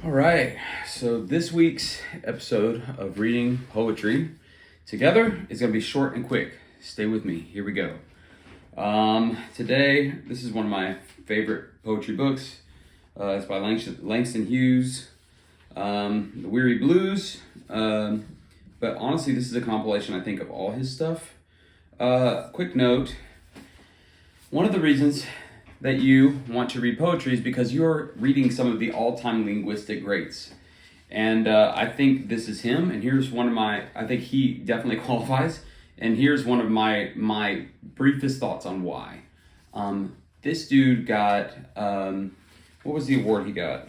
All right, so this week's episode of Reading Poetry Together is going to be short and quick. Stay with me. Here we go. Today, this is one of my favorite poetry books. It's by Langston Hughes, The Weary Blues. But honestly, this is a compilation, I think, of all his stuff. Quick note, one of the reasons that you want to read poetry is because you're reading some of the all-time linguistic greats. And I think this is him, and here's one of my, I think he definitely qualifies, and here's one of my briefest thoughts on why. This dude got, what was the award he got?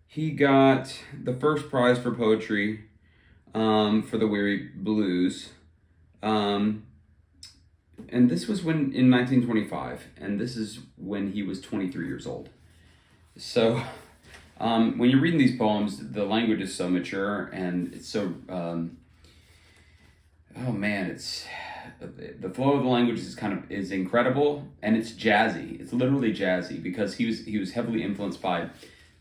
He got the first prize for poetry for The Weary Blues. And this was in 1925, and this is when he was 23 years old. So when you're reading these poems, the language is so mature, and it's so, it's, the flow of the language is incredible, and it's jazzy. It's literally jazzy, because he was heavily influenced by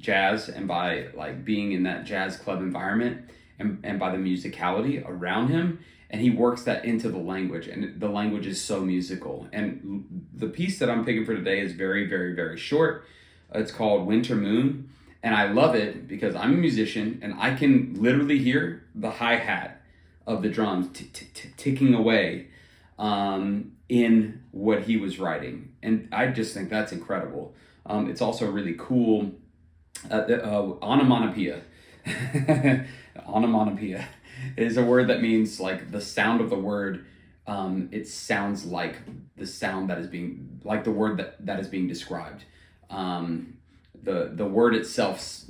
jazz and by like being in that jazz club environment and by the musicality around him. And he works that into the language, and the language is so musical. And the piece that I'm picking for today is very, very, very short. It's called Winter Moon, and I love it because I'm a musician, and I can literally hear the hi-hat of the drums ticking away in what he was writing. And I just think that's incredible. It's also really cool. Onomatopoeia. Onomatopoeia is a word that means like the sound of the word. It sounds like the sound that is being, like the word that is being described. The word itself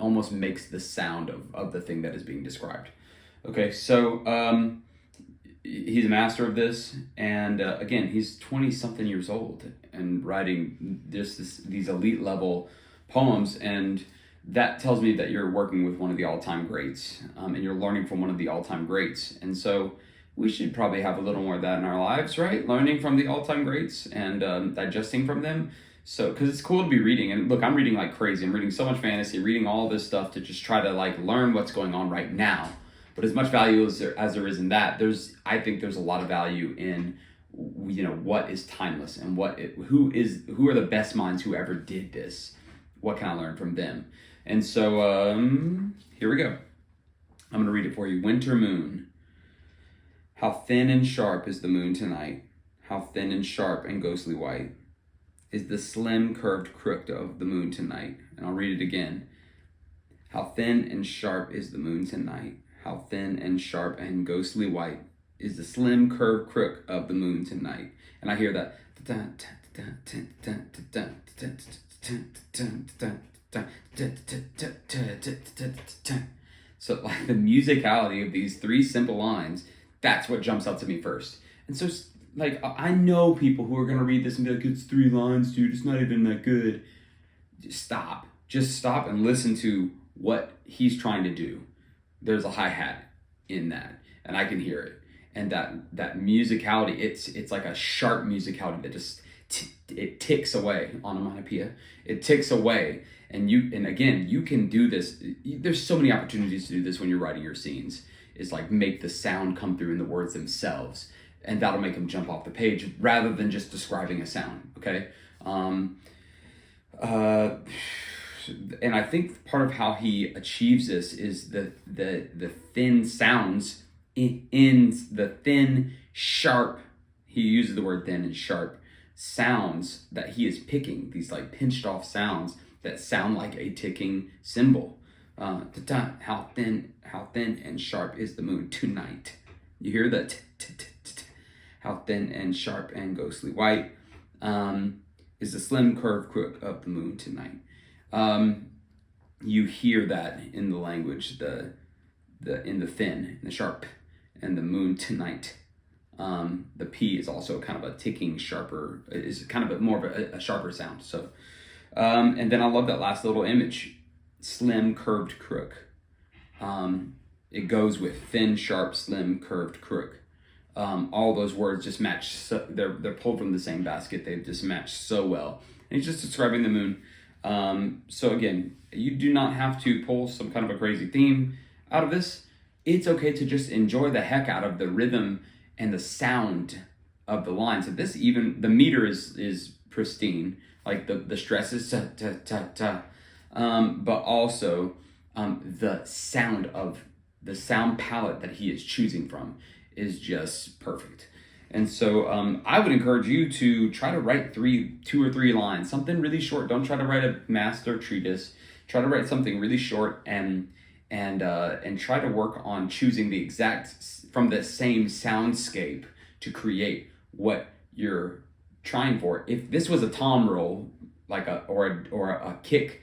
almost makes the sound of the thing that is being described. Okay, so he's a master of this, and again, he's 20-something years old and writing these elite level poems, and that tells me that you're working with one of the all-time greats, and you're learning from one of the all-time greats. And so we should probably have a little more of that in our lives, right? Learning from the all-time greats and digesting from them. So, because it's cool to be reading. And look, I'm reading like crazy. I'm reading so much fantasy, reading all this stuff to just try to like learn what's going on right now. But as much value as there is in that, I think there's a lot of value in, what is timeless and who are the best minds who ever did this. What can I learn from them? And so here we go. I'm going to read it for you. Winter Moon. How thin and sharp is the moon tonight. How thin and sharp and ghostly white is the slim curved crook of the moon tonight. And I'll read it again. How thin and sharp is the moon tonight. How thin and sharp and ghostly white is the slim curved crook of the moon tonight. And I hear that. So like the musicality of these three simple lines, that's what jumps out to me first. And so like I know people who are going to read this and be like, it's 3 lines, dude, it's not even that good. Just stop and listen to what he's trying to do. There's a hi-hat in that, and I can hear it. And that musicality, it's like a sharp musicality that just it ticks away. Onomatopoeia. It ticks away, and again, you can do this. There's so many opportunities to do this when you're writing your scenes. Is like make the sound come through in the words themselves, and that'll make them jump off the page rather than just describing a sound. Okay, and I think part of how he achieves this is the thin sounds in the thin sharp. He uses the word thin and sharp sounds that he is picking, these like pinched off sounds that sound like a ticking cymbal. How thin and sharp is the moon tonight. You hear that? How thin and sharp and ghostly white is the slim curved crook of the moon tonight. You hear that in the language, in the thin, and the sharp, and the moon tonight. The P is also kind of a ticking sharper, is kind of more of a sharper sound. So, and then I love that last little image, slim curved crook. It goes with thin, sharp, slim, curved crook. All those words just match. So they're pulled from the same basket. They just match so well. And he's just describing the moon. So again, You do not have to pull some kind of a crazy theme out of this. It's okay to just enjoy the heck out of the rhythm and the sound of the line. So this, even the meter is pristine, like the stress is ta ta ta ta, but also the sound palette that he is choosing from is just perfect. And so I would encourage you to try to write 2 or 3 lines, something really short. Don't try to write a master treatise. Try to write something really short and try to work on choosing the exact from the same soundscape to create what you're trying for. If this was a tom roll, like or a kick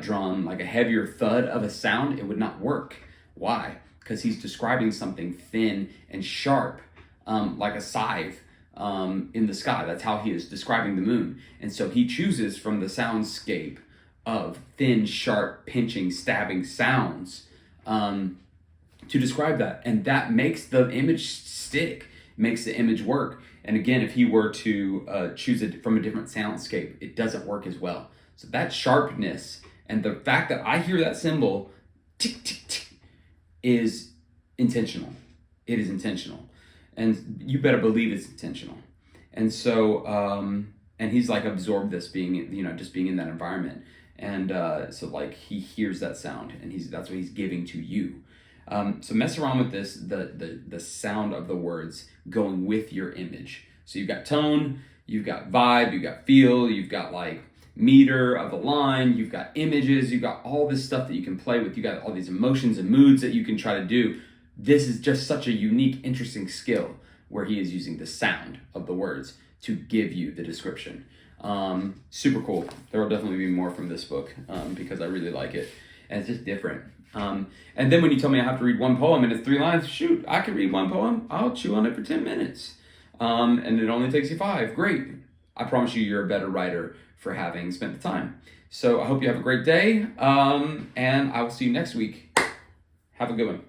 drum, like a heavier thud of a sound, it would not work. Why? Because he's describing something thin and sharp, like a scythe in the sky. That's how he is describing the moon. And so he chooses from the soundscape of thin, sharp, pinching, stabbing sounds to describe that. And that makes the image stick, makes the image work. And again, if he were to choose it from a different soundscape, it doesn't work as well. So that sharpness and the fact that I hear that cymbal tick, tick, tick, is intentional. It is intentional. And you better believe it's intentional. And so, and he's like absorbed this being, just being in that environment. And so like he hears that sound and that's what he's giving to you. So mess around with this, the sound of the words going with your image. So you've got tone, you've got vibe, you've got feel, you've got like meter of the line, you've got images, you've got all this stuff that you can play with, you got all these emotions and moods that you can try to do. This is just such a unique, interesting skill where he is using the sound of the words to give you the description. Super cool. There will definitely be more from this book because I really like it. And it's just different. And then when you tell me I have to read one poem and it's 3 lines, shoot, I can read one poem. I'll chew on it for 10 minutes. And it only takes you 5. Great. I promise you're a better writer for having spent the time. So I hope you have a great day. And I will see you next week. Have a good one.